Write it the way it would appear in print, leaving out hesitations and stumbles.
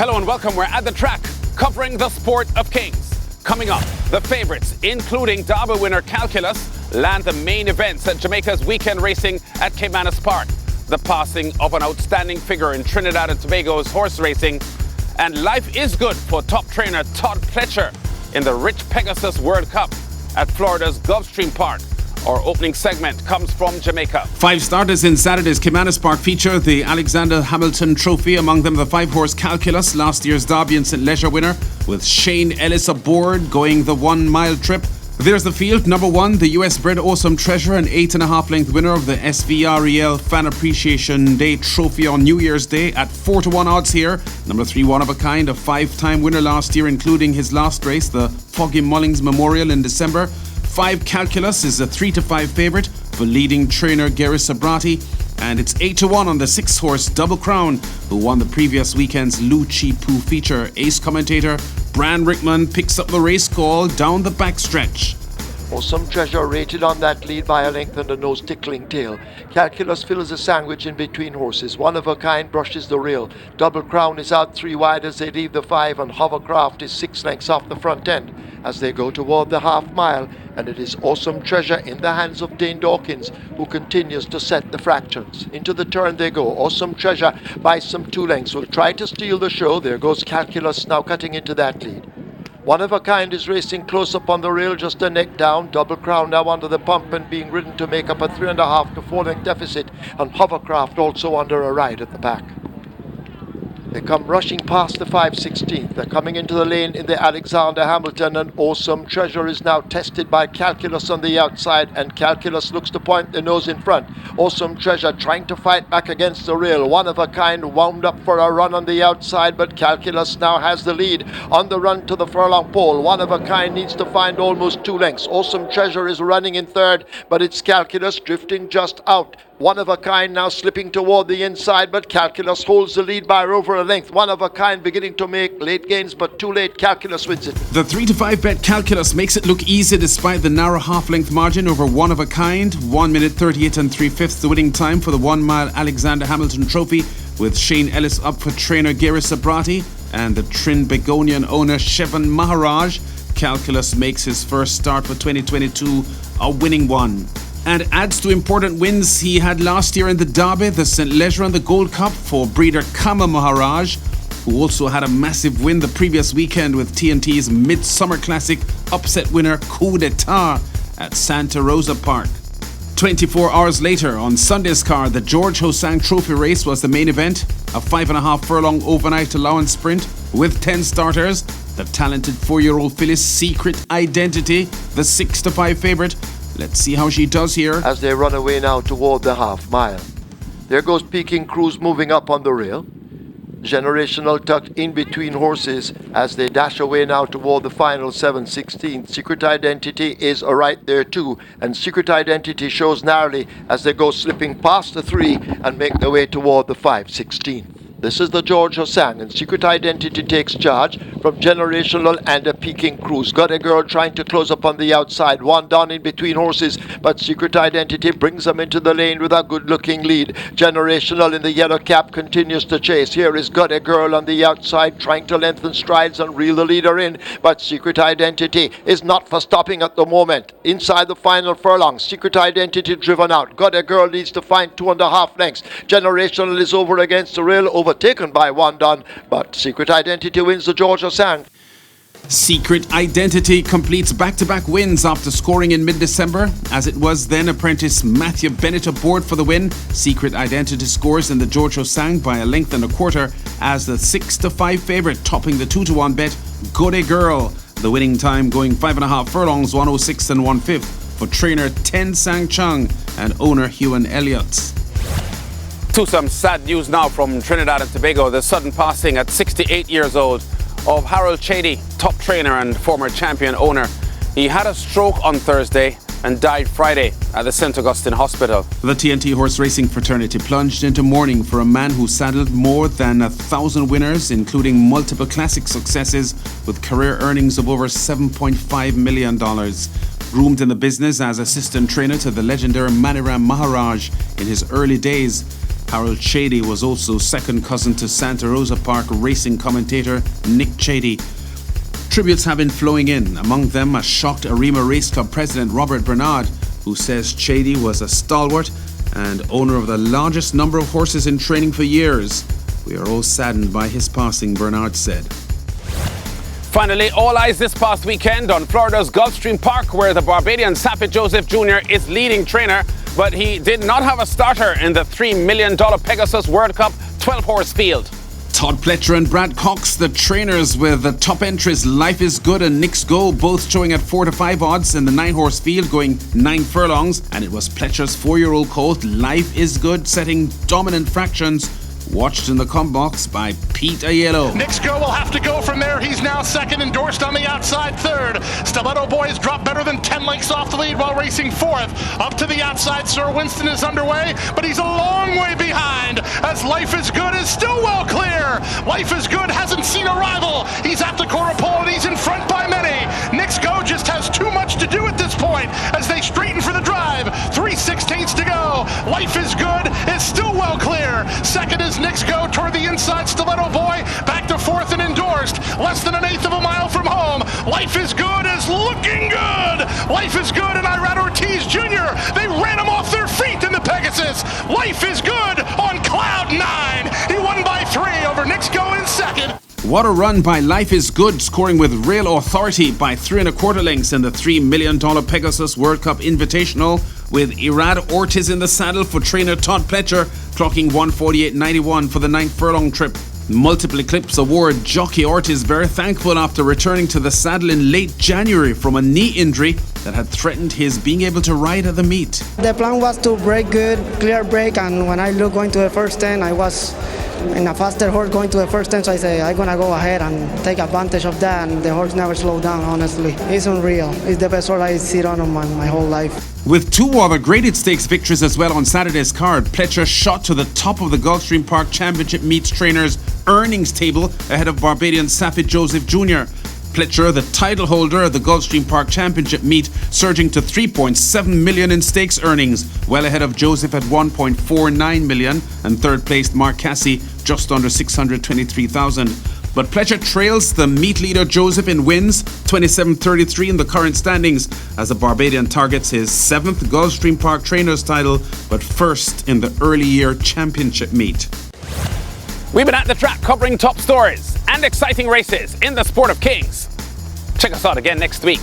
Hello and welcome. We're at the track covering the sport of kings. Coming up, the favourites, including Derby winner Calculus, land the main events at Jamaica's weekend racing at Kimana Spark. The passing of an outstanding figure in Trinidad and Tobago's horse racing. And life is good for top trainer Todd Pletcher in the rich Pegasus World Cup at Florida's Gulfstream Park. Our opening segment comes from Jamaica. 5 starters in Saturday's Kimana Spark feature, the Alexander Hamilton Trophy, among them the 5-horse Calculus, last year's Derby and St. Leger winner, with Shane Ellis aboard going the 1-mile trip. There's the field. Number 1, the US-bred Awesome Treasure, an 8.5-length winner of the SVREL Fan Appreciation Day Trophy on New Year's Day at 4-1 odds here. Number 3, One of a Kind, a 5-time winner last year, including his last race, the Foggy Mullings Memorial in December. 5 Calculus is a 3-5 favourite for leading trainer Gary Sabrati, and it's 8-1 on the 6-horse Double Crown, who won the previous weekend's Lucci Poo feature. Ace commentator Bran Rickman picks up the race call down the backstretch. Awesome Treasure rated on that lead by a length and a nose tickling tail. Calculus fills a sandwich in between horses. One of a Kind brushes the rail. Double Crown is out 3 wide as they leave the 5, and Hovercraft is 6 lengths off the front end as they go toward the half mile. And it is Awesome Treasure in the hands of Dane Dawkins, who continues to set the fractions. Into the turn they go. Awesome Treasure by some 2 lengths will try to steal the show. There goes Calculus now cutting into that lead. One of a Kind is racing close up on the rail, just a neck down. Double Crown now under the pump and being ridden to make up a 3.5 to 4 length deficit, and Hovercraft also under a ride at the back. They come rushing past the 5/16. They're coming into the lane in the Alexander Hamilton, and Awesome Treasure is now tested by Calculus on the outside, and Calculus looks to point the nose in front. Awesome Treasure trying to fight back against the rail. One of a Kind wound up for a run on the outside, but Calculus now has the lead on the run to the furlong pole. One of a Kind needs to find almost 2 lengths. Awesome Treasure is running in third, but it's Calculus drifting just out. One of a Kind now slipping toward the inside, but Calculus holds the lead by over a length. One of a Kind beginning to make late gains, but too late. Calculus wins it. The 3-5 bet Calculus makes it look easy despite the narrow half-length margin over One of a Kind. 1 minute 38 3/5 the winning time for the 1-mile Alexander Hamilton Trophy, with Shane Ellis up for trainer Gary Sabrati and the Trin Begonian owner Shevan Maharaj. Calculus makes his first start for 2022 a winning one, and adds to important wins he had last year in the Derby, the St. Leger and the Gold Cup for breeder Kama Maharaj, who also had a massive win the previous weekend with TNT's Midsummer Classic upset winner Coup d'Etat at Santa Rosa Park. 24 hours later, on Sunday's card, the George Hosang Trophy race was the main event, a 5.5 furlong overnight allowance sprint with 10 starters. The talented 4-year-old filly's Secret Identity, the 6-5 favourite. Let's see how she does here. As they run away now toward the half mile. There goes Peking Cruise moving up on the rail. Generational tucked in between horses as they dash away now toward the final 7/16. Secret Identity is right there too, and Secret Identity shows narrowly as they go slipping past the 3 and make their way toward the 5/16. This is the George Hosang, and Secret Identity takes charge from Generational and a Peking Cruise. Got a Girl trying to close up on the outside. One down in between horses, but Secret Identity brings them into the lane with a good-looking lead. Generational in the yellow cap continues to chase. Here is Got a Girl on the outside trying to lengthen strides and reel the leader in, but Secret Identity is not for stopping at the moment. Inside the final furlong, Secret Identity driven out. Got a Girl needs to find 2.5 lengths. Generational is over against the rail, overtaken by One Done, but Secret Identity wins the George Hosang. Secret Identity completes back-to-back wins after scoring in mid-December, as it was then apprentice Matthew Bennett aboard for the win. Secret Identity scores in the George Hosang by a length and a quarter as the 6-5 favourite, topping the 2-1 bet Good A Girl. The winning time going 5.5 furlongs, 106 1/5 for trainer Ten Sang Chung and owner Ewan Elliott. To some sad news now from Trinidad and Tobago. The sudden passing at 68 years old of Harold Chady, top trainer and former champion owner. He had a stroke on Thursday and died Friday at the St. Augustine Hospital. The TNT horse racing fraternity plunged into mourning for a man who saddled more than 1,000 winners, including multiple classic successes with career earnings of over $7.5 million. Groomed in the business as assistant trainer to the legendary Maniram Maharaj in his early days, Harold Chady was also second cousin to Santa Rosa Park racing commentator Nick Chady. Tributes have been flowing in, among them a shocked Arima Race Club president Robert Bernard, who says Chady was a stalwart and owner of the largest number of horses in training for years. We are all saddened by his passing, Bernard said. Finally, all eyes this past weekend on Florida's Gulfstream Park, where the Barbadian Saffet Joseph Jr. is leading trainer, but he did not have a starter in the $3 million Pegasus World Cup 12-horse field. Todd Pletcher and Brad Cox, the trainers with the top entries Life is Good and Knicks Go, both showing at 4 to 5 odds in the 9-horse field, going 9 furlongs. And it was Pletcher's 4-year-old colt Life is Good setting dominant fractions. Watched in the com box by Pete Aiello. Knicks Go will have to go from there. He's now second, endorsed on the outside third. Stiletto Boys dropped better than 10 lengths off the lead while racing fourth. Up to the outside, Sir Winston is underway, but he's a long way behind as Life is Good is still well clear. Life is Good hasn't seen a rival. He's at the quarter pole and he's in front by many. Knicks Go just has too much to do at this point as they straighten for the drive. 3/16 to go. Life is Good is still well clear. Second is Knicks Go toward the inside. Stiletto Boy back to fourth and endorsed. Less than 1/8 of a mile from home. Life is Good is looking good. Life is Good and Irad Ortiz Jr. They ran him off their feet in the Pegasus. Life is Good on cloud 9. He won by 3 over Knicks Go in second. What a run by Life is Good, scoring with real authority by 3 1/4 lengths in the $3 million Pegasus World Cup Invitational, with Irad Ortiz in the saddle for trainer Todd Pletcher, clocking 1:48.91 for the 9th furlong trip. Multiple Eclipse Award jockey Ortiz very thankful after returning to the saddle in late January from a knee injury that had threatened his being able to ride at the meet. The plan was to break good, clear break, and when I look going to the first 10, I was in a faster horse going to the first 10, so I say I'm gonna go ahead and take advantage of that, and the horse never slowed down, honestly. It's unreal. It's the best horse I sit on my whole life. With 2 other graded stakes victories as well on Saturday's card, Pletcher shot to the top of the Gulfstream Park Championship meets trainers' earnings table ahead of Barbadian Saffet Joseph Jr. Pletcher, the title holder of the Gulfstream Park Championship meet, surging to $3.7 million in stakes earnings, well ahead of Joseph at $1.49 million, and third-placed Mark Cassie just under $623,000. But Pletcher trails the meet leader Joseph in wins, 27-33 in the current standings, as the Barbadian targets his 7th Gulfstream Park Trainers title, but first in the early year championship meet. We've been at the track covering top stories and exciting races in the sport of kings. Check us out again next week.